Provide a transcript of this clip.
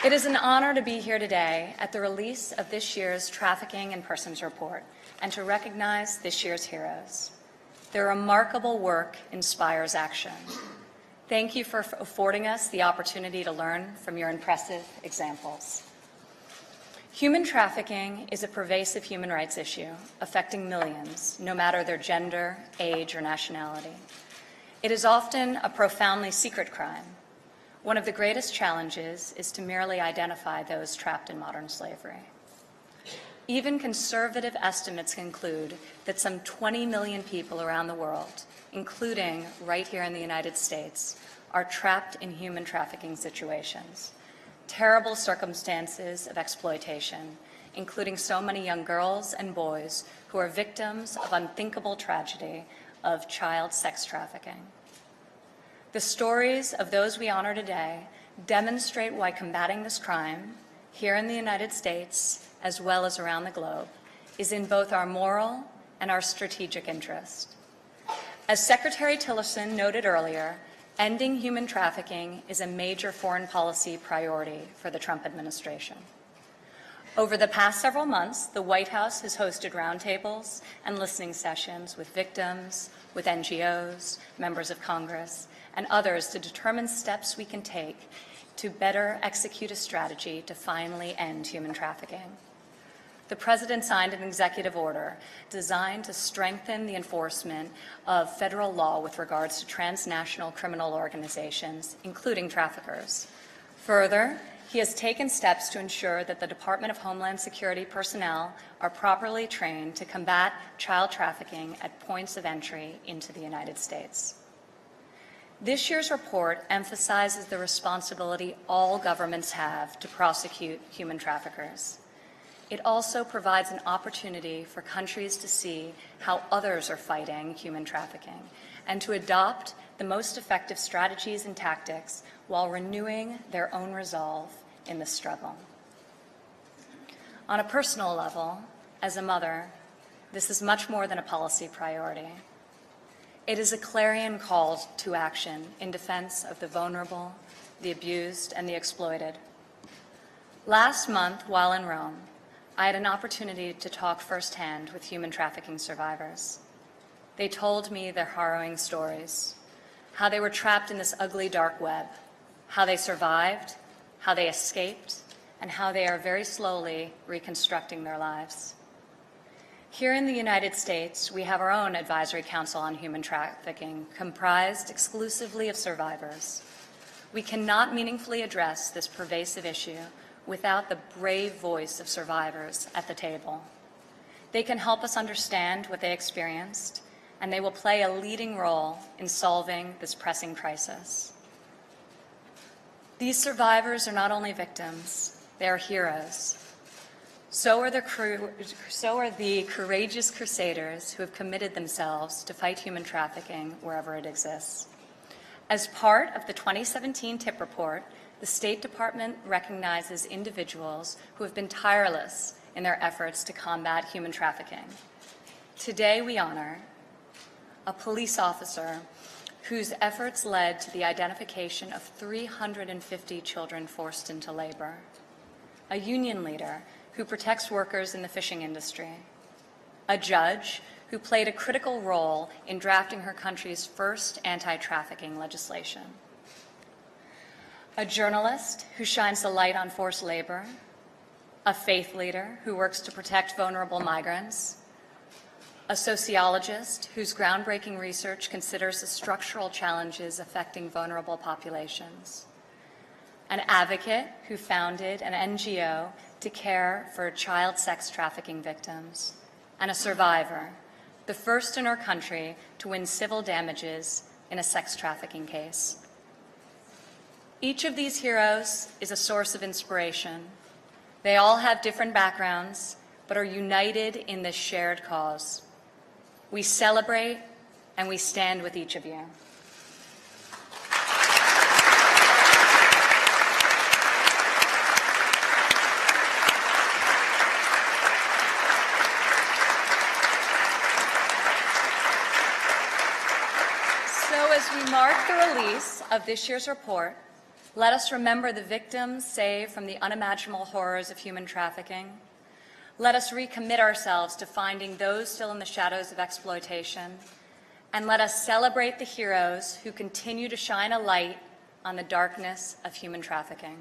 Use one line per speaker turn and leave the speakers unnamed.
It is an honor to be here today at the release of this year's Trafficking in Persons Report and to recognize this year's heroes. Their remarkable work inspires action. Thank you for affording us the opportunity to learn from your impressive examples. Human trafficking is a pervasive human rights issue affecting millions, no matter their gender, age, or nationality. It is often a profoundly secret crime. One of the greatest challenges is to merely identify those trapped in modern slavery. Even conservative estimates conclude that some 20 million people around the world, including right here in the United States, are trapped in human trafficking situations. Terrible circumstances of exploitation, including so many young girls and boys who are victims of unthinkable tragedy of child sex trafficking. The stories of those we honor today demonstrate why combating this crime, here in the United States as well as around the globe, is in both our moral and our strategic interest. As Secretary Tillerson noted earlier, ending human trafficking is a major foreign policy priority for the Trump administration. Over the past several months, the White House has hosted roundtables and listening sessions with victims, with NGOs, members of Congress, and others to determine steps we can take to better execute a strategy to finally end human trafficking. The President signed an executive order designed to strengthen the enforcement of federal law with regards to transnational criminal organizations, including traffickers. Further, he has taken steps to ensure that the Department of Homeland Security personnel are properly trained to combat child trafficking at points of entry into the United States. This year's report emphasizes the responsibility all governments have to prosecute human traffickers. It also provides an opportunity for countries to see how others are fighting human trafficking and to adopt the most effective strategies and tactics while renewing their own resolve in the struggle. On a personal level, as a mother, this is much more than a policy priority. It is a clarion call to action in defense of the vulnerable, the abused, and the exploited. Last month, while in Rome, I had an opportunity to talk firsthand with human trafficking survivors. They told me their harrowing stories, how they were trapped in this ugly dark web, how they survived, how they escaped, and how they are very slowly reconstructing their lives. Here in the United States, we have our own Advisory Council on Human Trafficking, comprised exclusively of survivors. We cannot meaningfully address this pervasive issue without the brave voice of survivors at the table. They can help us understand what they experienced, and they will play a leading role in solving this pressing crisis. These survivors are not only victims, they are heroes. So are the courageous crusaders who have committed themselves to fight human trafficking wherever it exists. As part of the 2017 TIP report, the State Department recognizes individuals who have been tireless in their efforts to combat human trafficking. Today we honor a police officer whose efforts led to the identification of 350 children forced into labor, a union leader who protects workers in the fishing industry, a judge who played a critical role in drafting her country's first anti-trafficking legislation, a journalist who shines the light on forced labor, a faith leader who works to protect vulnerable migrants, a sociologist whose groundbreaking research considers the structural challenges affecting vulnerable populations, an advocate who founded an NGO to care for child sex trafficking victims, and a survivor, the first in our country to win civil damages in a sex trafficking case. Each of these heroes is a source of inspiration. They all have different backgrounds, but are united in this shared cause. We celebrate and we stand with each of you. So as we mark the release of this year's report, Let us remember the victims saved from the unimaginable horrors of human trafficking. Let us recommit ourselves to finding those still in the shadows of exploitation. And let us celebrate the heroes who continue to shine a light on the darkness of human trafficking.